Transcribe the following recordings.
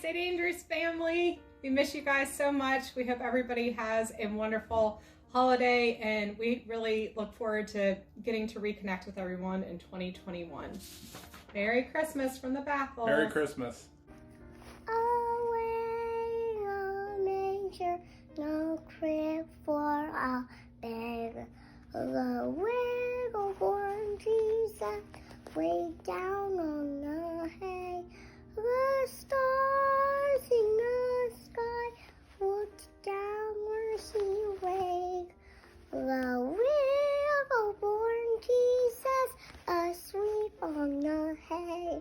St. Andrew's family. We miss you guys so much. We hope everybody has a wonderful holiday, and we really look forward to getting to reconnect with everyone in 2021. Merry Christmas from the Baffles. Merry Christmas. Away, no manger, no crib for a beggar. The wiggle born Jesus way down on the hay. The stars in the sky looked downward he wake. The wiggle born Jesus asleep on the hay.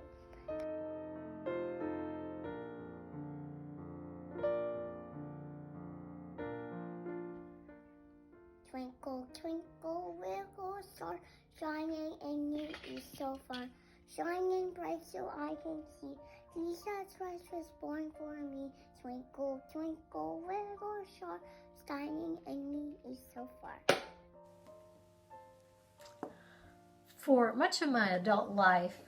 Twinkle, twinkle, little star, shining in the east so far, shining bright so I can see. Jesus Christ was born for me. Twinkle, twinkle, little star, shining in the east so far. For much of my adult life,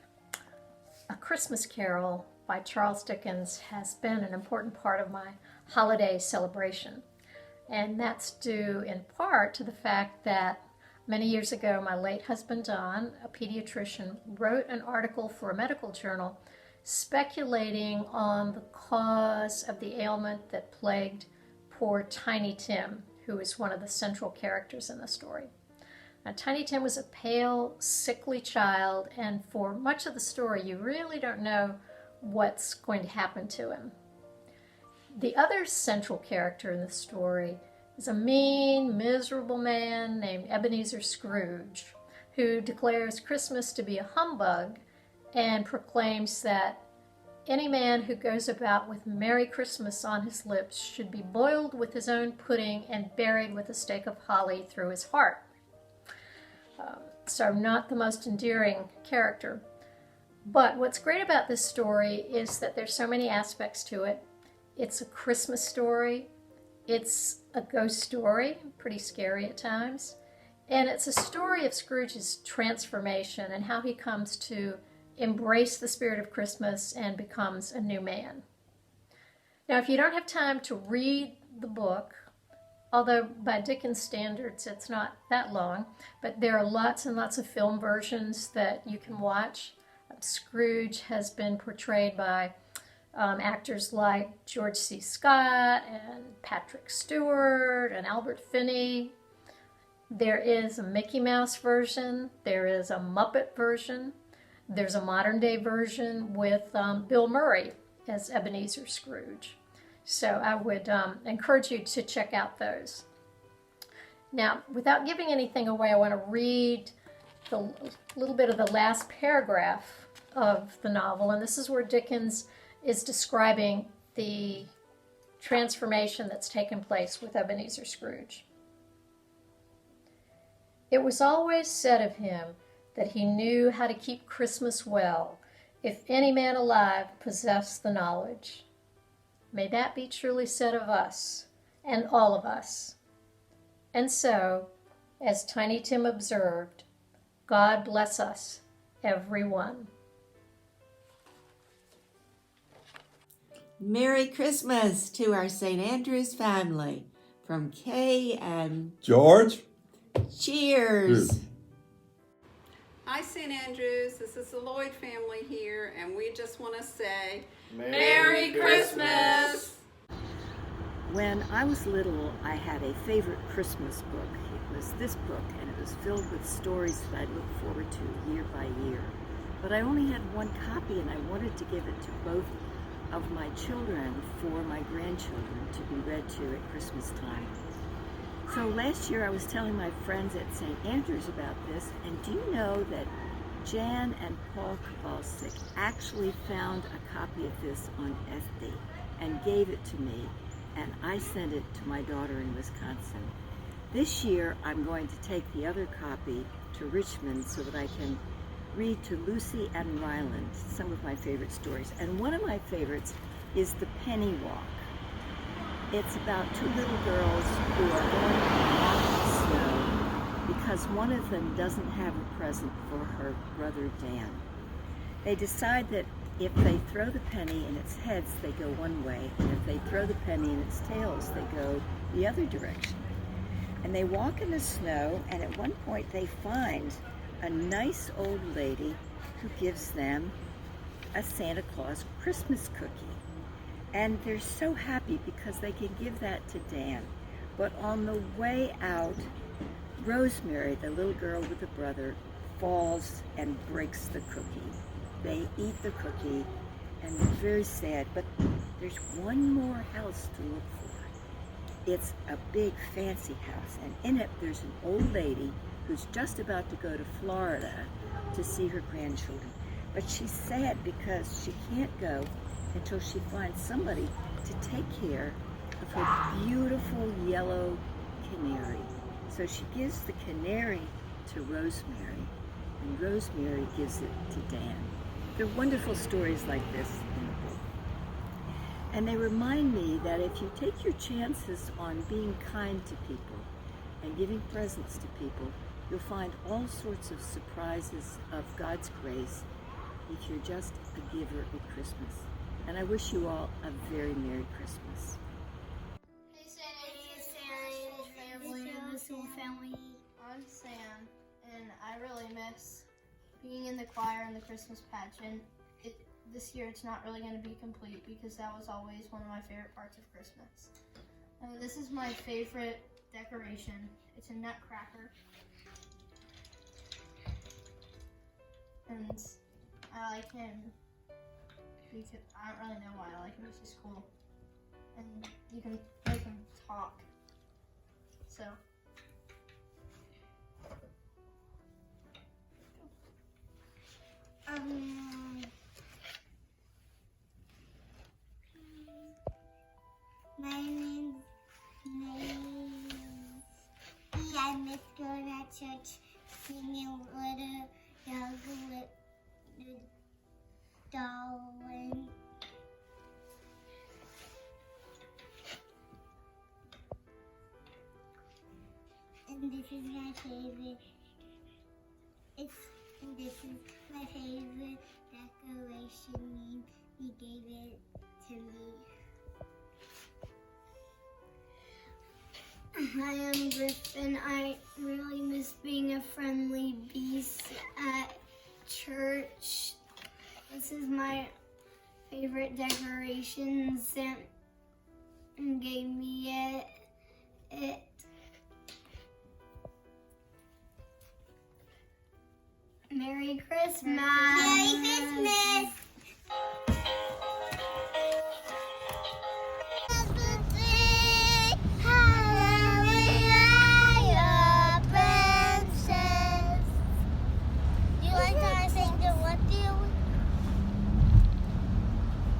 A Christmas Carol by Charles Dickens has been an important part of my holiday celebration. And that's due in part to the fact that many years ago, my late husband, Don, a pediatrician, wrote an article for a medical journal speculating on the cause of the ailment that plagued poor Tiny Tim, who is one of the central characters in the story. Now, Tiny Tim was a pale, sickly child, and for much of the story, you really don't know what's going to happen to him. The other central character in the story is a mean, miserable man named Ebenezer Scrooge, who declares Christmas to be a humbug and proclaims that any man who goes about with Merry Christmas on his lips should be boiled with his own pudding and buried with a stake of holly through his heart. So not the most endearing character. But what's great about this story is that there's so many aspects to it. It's a Christmas story, it's a ghost story, pretty scary at times, and it's a story of Scrooge's transformation and how he comes to embrace the spirit of Christmas and becomes a new man. Now, if you don't have time to read the book, although by Dickens standards it's not that long, but there are lots and lots of film versions that you can watch. Scrooge has been portrayed by actors like George C. Scott and Patrick Stewart and Albert Finney. There is a Mickey Mouse version. There is a Muppet version. There's a modern day version with Bill Murray as Ebenezer Scrooge. So I would encourage you to check out those. Now, without giving anything away, I want to read a little bit of the last paragraph of the novel, and this is where Dickens is describing the transformation that's taken place with Ebenezer Scrooge. It was always said of him that he knew how to keep Christmas well, if any man alive possessed the knowledge. May that be truly said of us, and all of us. And so, as Tiny Tim observed, God bless us, every one. Merry Christmas to our St. Andrew's family. From Kay and George. Cheers. Hi, St. Andrews. This is the Lloyd family here, and we just want to say Merry Christmas! When I was little, I had a favorite Christmas book. It was this book, and it was filled with stories that I looked forward to year by year. But I only had one copy, and I wanted to give it to both of my children for my grandchildren to be read to at Christmas time. So last year I was telling my friends at St. Andrews about this, and do you know that Jan and Paul Kowalczyk actually found a copy of this on Etsy and gave it to me, and I sent it to my daughter in Wisconsin. This year I'm going to take the other copy to Richmond so that I can read to Lucy and Ryland some of my favorite stories. And one of my favorites is The Penny Walk. It's about two little girls who are going to walk in the snow because one of them doesn't have a present for her brother Dan. They decide that if they throw the penny in its heads, they go one way, and if they throw the penny in its tails, they go the other direction. And they walk in the snow, and at one point they find a nice old lady who gives them a Santa Claus Christmas cookie. And they're so happy because they can give that to Dan. But on the way out, Rosemary, the little girl with the brother, falls and breaks the cookie. They eat the cookie, and they're very sad, but there's one more house to look for. It's a big fancy house, and in it there's an old lady who's just about to go to Florida to see her grandchildren. But she's sad because she can't go until she finds somebody to take care of her beautiful yellow canary. So she gives the canary to Rosemary, and Rosemary gives it to Dan. There are wonderful stories like this in the book. And they remind me that if you take your chances on being kind to people and giving presents to people, you'll find all sorts of surprises of God's grace if you're just a giver at Christmas. And I wish you all a very Merry Christmas. Hey Sam, family, this whole family. I'm Sam, and I really miss being in the choir and the Christmas pageant. This year it's not really going to be complete because that was always one of my favorite parts of Christmas. This is my favorite decoration. It's a nutcracker. And I like him because I don't really know why I like him. He's just cool. And you can make him talk. So. My name's I miss going at church singing Little Young Darling. And this is my favorite. This is my favorite decoration. He gave it to me. Hi, I'm Griffin. I really miss being a friendly beast at church. This is my favorite decoration. Sam gave me it. Merry Christmas! Merry Christmas!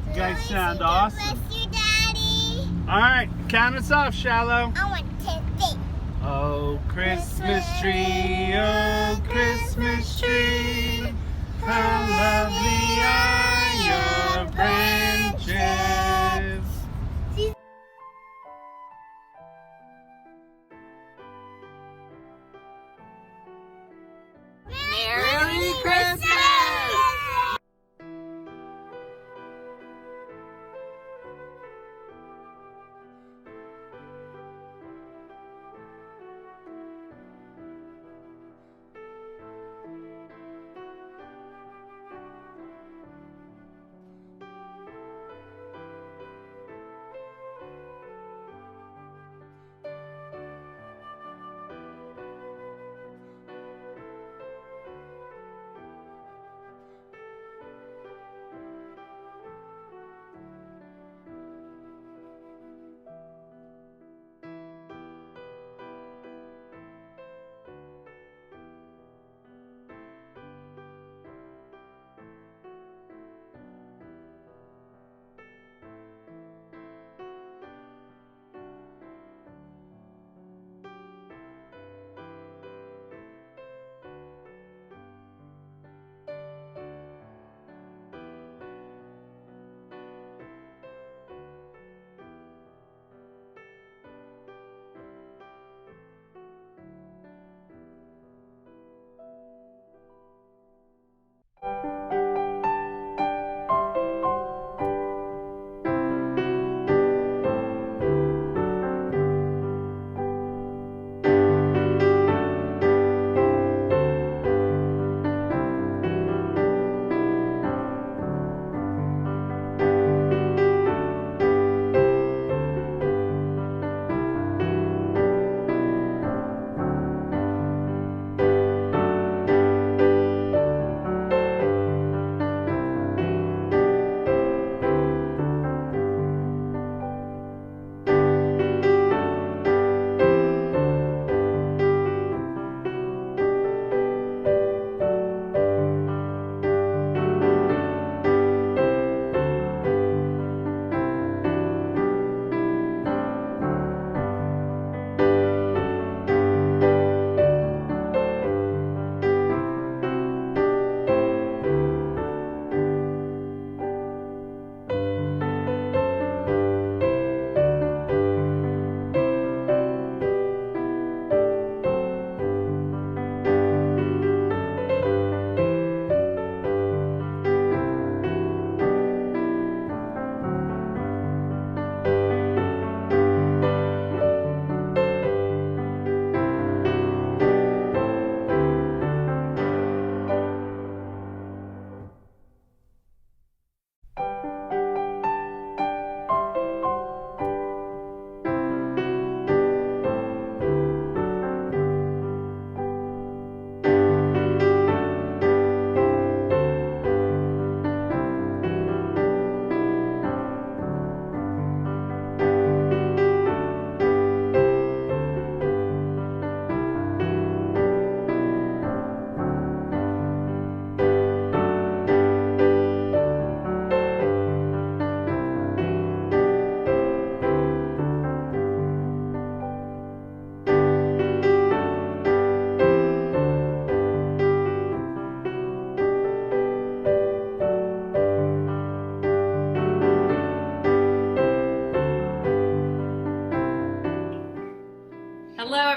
You guys sound awesome. Bless you, Daddy. All right, count us off, Shallow. I want to sing. Oh, Christmas tree, oh, Christmas tree, how lovely are your branches. Merry Christmas!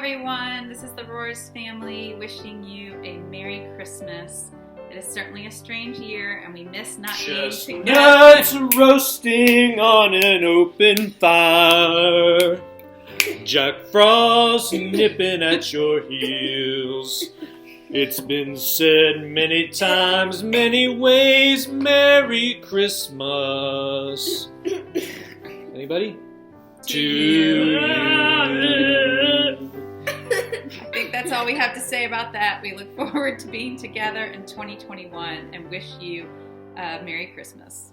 everyone. This is the Roars family wishing you a Merry Christmas. It is certainly a strange year, and we miss not being together. Chestnuts roasting on an open fire. Jack Frost nipping at your heels. It's been said many times, many ways, Merry Christmas. Anybody? To you. I think that's all we have to say about that. We look forward to being together in 2021 and wish you a Merry Christmas.